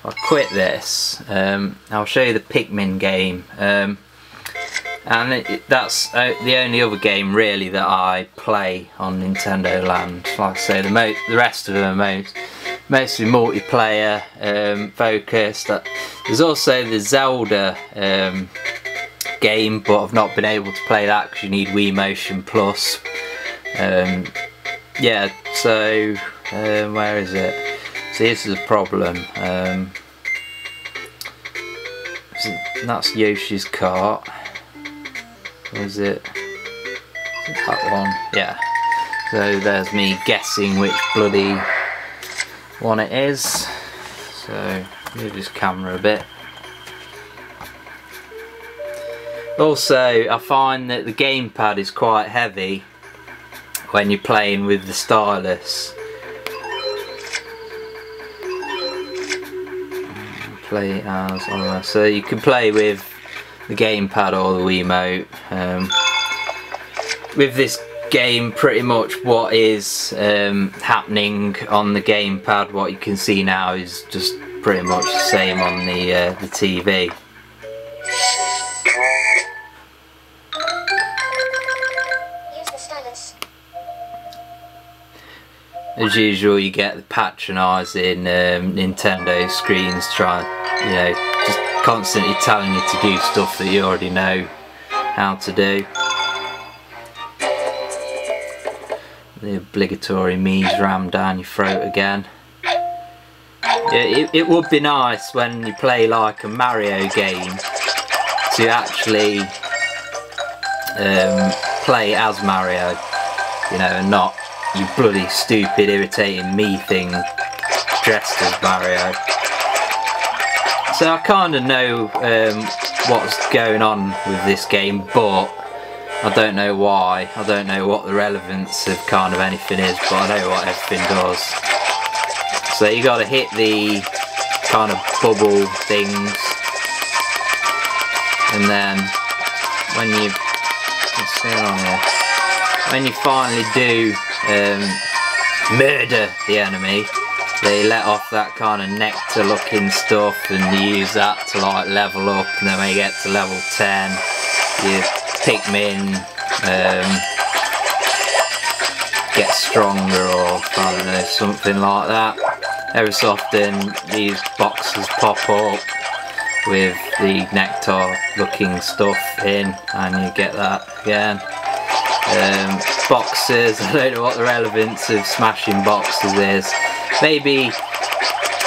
I'll quit this. I'll show you the Pikmin game, and that's the only other game really that I play on Nintendo Land. Like I say, the rest of them are mostly multiplayer focused. There's also the Zelda game, but I've not been able to play that because you need Wii Motion Plus. Yeah, so where is it? So this is a problem. That's Yoshi's Cart. Or is it that one? Yeah. So there's me guessing which bloody one it is. So move this camera a bit. Also, I find that the gamepad is quite heavy when you're playing with the stylus. Play as so you can play with the gamepad or the Wiimote. With this game, pretty much what is happening on the gamepad, what you can see now, is just pretty much the same on the TV. As usual, you get the patronising Nintendo screens trying, you know, just constantly telling you to do stuff that you already know how to do. The obligatory Mii's rammed down your throat again. It would be nice when you play like a Mario game to actually play as Mario, you know, and not you bloody stupid irritating Mii thing dressed as Mario. So I kind of know what's going on with this game, but I don't know why. I don't know what the relevance of kind of anything is, but I know what everything does. So you got to hit the kind of bubble things, and then when you, what's going on here? When you finally do murder the enemy, they let off that kind of nectar looking stuff, and you use that to like level up, and then when you get to level 10 your Pikmin get stronger, or I don't know, something like that. Every so often these boxes pop up with the nectar looking stuff in, and you get that again. Boxes, I don't know what the relevance of smashing boxes is. Maybe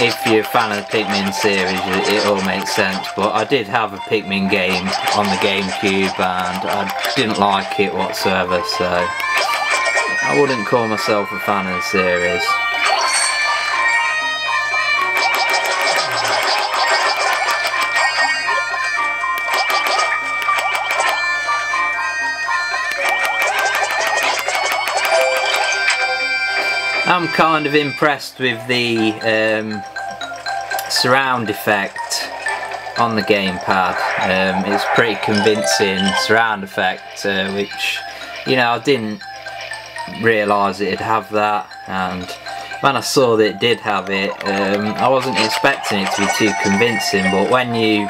if you're a fan of the Pikmin series it all makes sense, but I did have a Pikmin game on the GameCube and I didn't like it whatsoever, so I wouldn't call myself a fan of the series. I'm kind of impressed with the surround effect on the gamepad. It's pretty convincing surround effect, which, you know, I didn't realise it'd have that, and when I saw that it did have it, I wasn't expecting it to be too convincing, but when you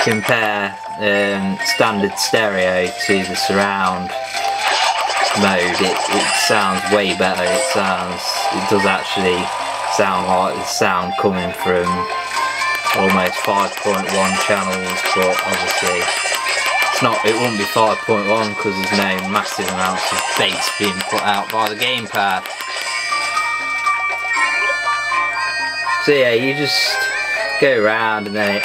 compare standard stereo to the surround mode, it sounds way better. It does actually sound like the sound coming from almost 5.1 channels, but obviously it wouldn't be 5.1 because there's no massive amounts of bass being put out by the gamepad. So yeah, you just go around and then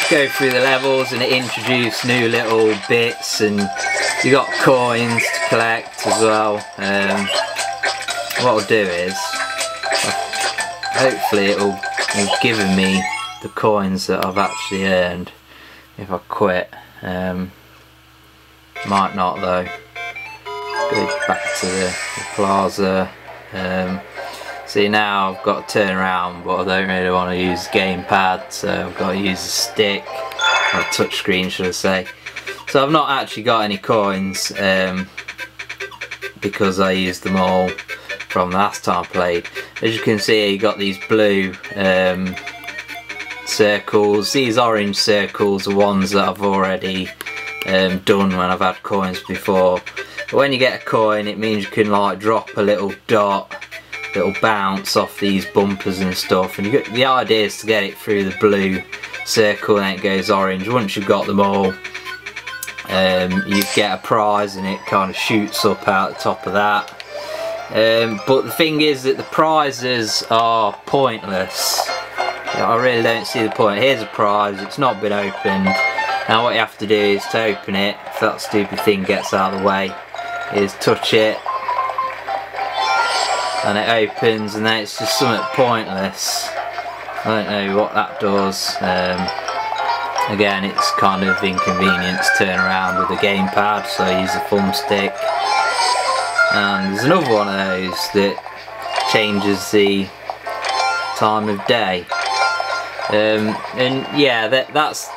go through the levels, and it introduces new little bits, and you got coins to collect as well. What I'll do is, hopefully it'll give me the coins that I've actually earned if I quit. Might not though. Go back to the plaza. See, now I've got to turn around, but I don't really want to use the gamepad, so I've got to use a stick, or a touch screen should I say. So I've not actually got any coins because I used them all from the last time I played. As you can see, you got these blue circles. These orange circles are ones that I've already done when I've had coins before. But when you get a coin, it means you can like drop a little dot, little bounce off these bumpers and stuff, and the idea is to get it through the blue circle and then it goes orange. Once you've got them all, you get a prize and it kind of shoots up out the top of that. But the thing is that the prizes are pointless. I really don't see the point. Here's a prize, it's not been opened. Now what you have to do is to open it, if that stupid thing gets out of the way, is touch it and it opens, and then it's just something pointless. I don't know what that does. Again, it's kind of inconvenient to turn around with a gamepad, so I use a thumbstick. And there's another one of those that changes the time of day. And yeah, that's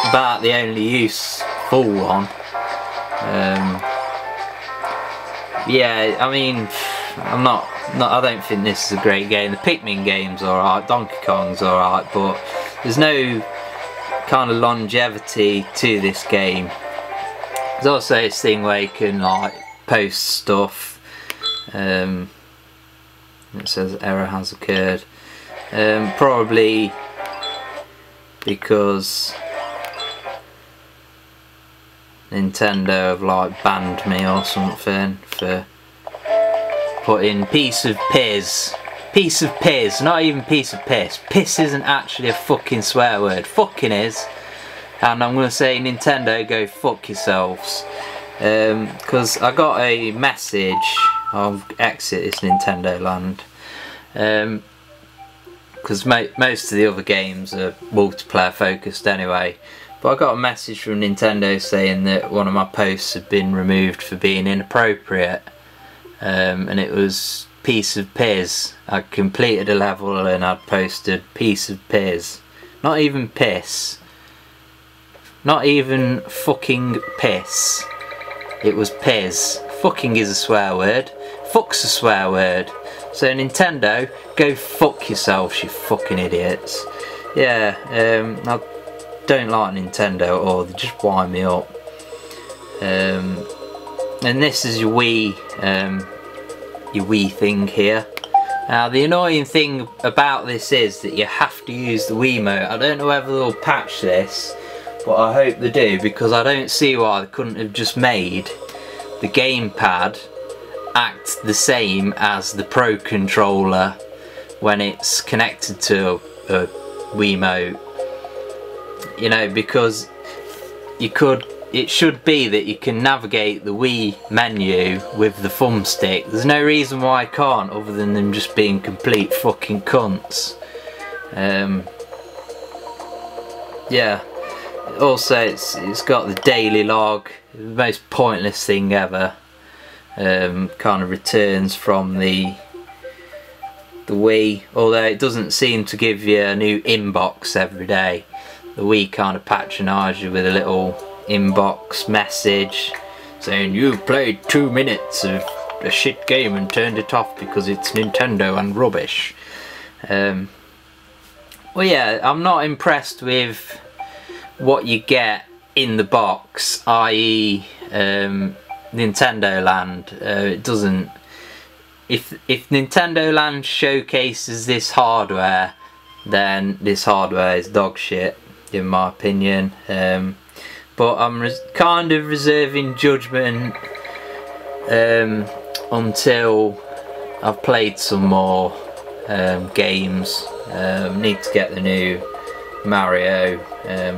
about the only useful one. Yeah, I mean, I don't think this is a great game. The Pikmin game's alright, Donkey Kong's alright, but there's no kind of longevity to this game. There's also this thing where you can like post stuff. It says error has occurred. Probably because Nintendo have like banned me or something for putting piece of piss, not even piece of piss. Piss isn't actually a fucking swear word. Fucking is. And I'm gonna say, Nintendo, go fuck yourselves. Because I got a message. I'll exit this Nintendo land. Because most of the other games are multiplayer focused anyway. But I got a message from Nintendo saying that one of my posts had been removed for being inappropriate. And it was piece of piss. I completed a level and I'd posted piece of piss. Not even piss. Not even fucking piss. It was piss. Fucking is a swear word. Fuck's a swear word. So Nintendo, go fuck yourselves, you fucking idiots. Yeah, I don't like Nintendo at all. They just wind me up. And this is your Wii thing here. Now the annoying thing about this is that you have to use the Wiimote. I don't know whether they'll patch this, but I hope they do, because I don't see why they couldn't have just made the gamepad act the same as the Pro Controller when it's connected to a Wiimote. You know, because it should be that you can navigate the Wii menu with the thumbstick. There's no reason why I can't, other than them just being complete fucking cunts. Yeah. Also, it's got the daily log, the most pointless thing ever. Kind of returns from the Wii, although it doesn't seem to give you a new inbox every day. The Wii kind of patronises you with a little inbox message saying you've played 2 minutes of a shit game and turned it off because it's Nintendo and rubbish. Well, yeah, I'm not impressed with what you get in the box, i.e. Nintendo Land. It doesn't. If Nintendo Land showcases this hardware, then this hardware is dog shit, in my opinion. But I'm kind of reserving judgment until I've played some more games. Need to get the new Mario.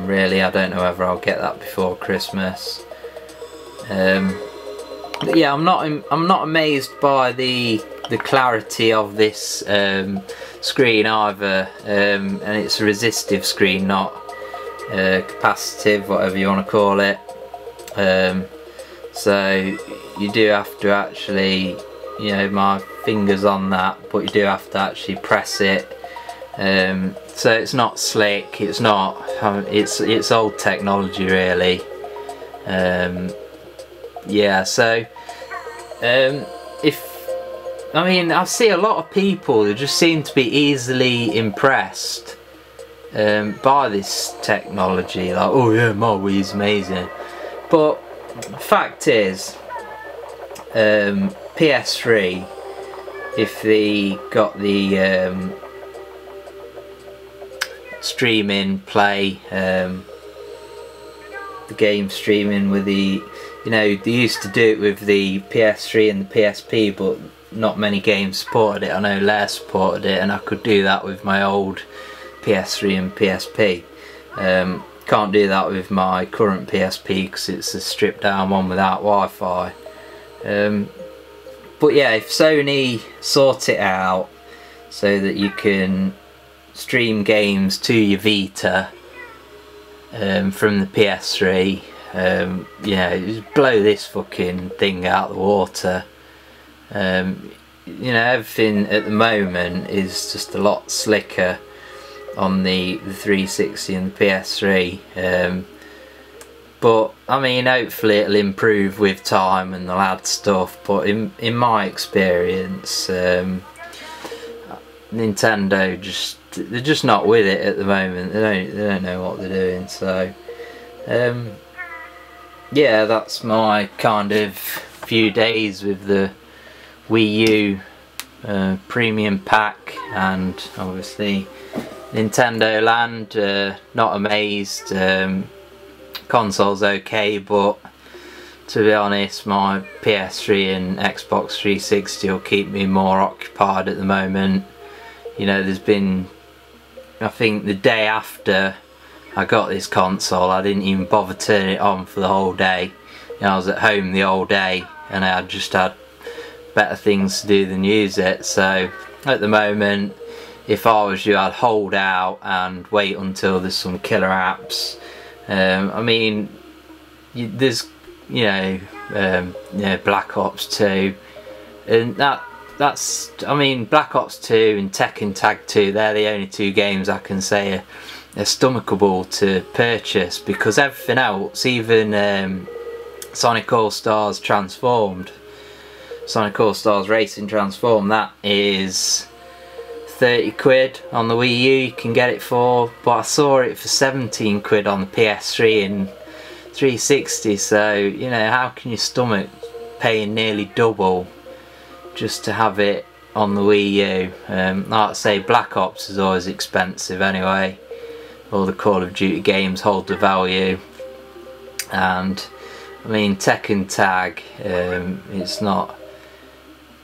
Really, I don't know whether I'll get that before Christmas. But yeah, I'm not amazed by the clarity of this screen either, and it's a resistive screen, not capacitive, whatever you want to call it. So you do have to actually, you know, my fingers on that, but you do have to actually press it. So it's not slick. It's not. It's old technology, really. Yeah. So if I mean, I see a lot of people who just seem to be easily impressed by this technology, like, oh yeah, my Wii's amazing. But the fact is, PS3, if they got the streaming play, the game streaming with the, you know, they used to do it with the PS3 and the PSP, but not many games supported it. I know Lair supported it, and I could do that with my old PS3 and PSP. Can't do that with my current PSP because it's a stripped down one without Wi-Fi. But yeah, if Sony sort it out so that you can stream games to your Vita from the PS3, you know, just blow this fucking thing out of the water. You know, everything at the moment is just a lot slicker on the 360 and the PS3, but I mean, hopefully it'll improve with time and they'll add stuff. But in my experience, Nintendo they're just not with it at the moment. They don't know what they're doing. So yeah, that's my kind of few days with the Wii U premium pack, and obviously Nintendo Land. Not amazed. Console's okay, but to be honest, my PS3 and Xbox 360 will keep me more occupied at the moment. You know, there's been, I think the day after I got this console, I didn't even bother turning it on for the whole day. You know, I was at home the whole day and I just had better things to do than use it. So at the moment, if I was you, I'd hold out and wait until there's some killer apps. I mean, there's, you know, Black Ops 2, and that's, I mean, Black Ops 2 and Tekken Tag 2, they're the only two games I can say are stomachable to purchase, because everything else, even Sonic All-Stars Transformed, Sonic All-Stars Racing Transformed, that is 30 quid on the Wii U you can get it for, but I saw it for 17 quid on the PS3 and 360, so you know, how can you stomach paying nearly double just to have it on the Wii U? Like I say, Black Ops is always expensive anyway. All the Call of Duty games hold the value, and I mean, Tekken Tag, it's not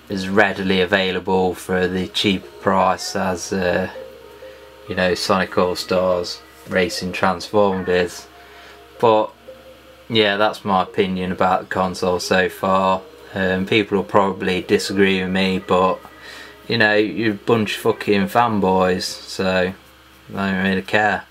is readily available for the cheaper price as you know, Sonic All-Stars Racing Transformed is. But yeah, that's my opinion about the console so far. People will probably disagree with me, but you know, you're a bunch of fucking fanboys, so I don't really care.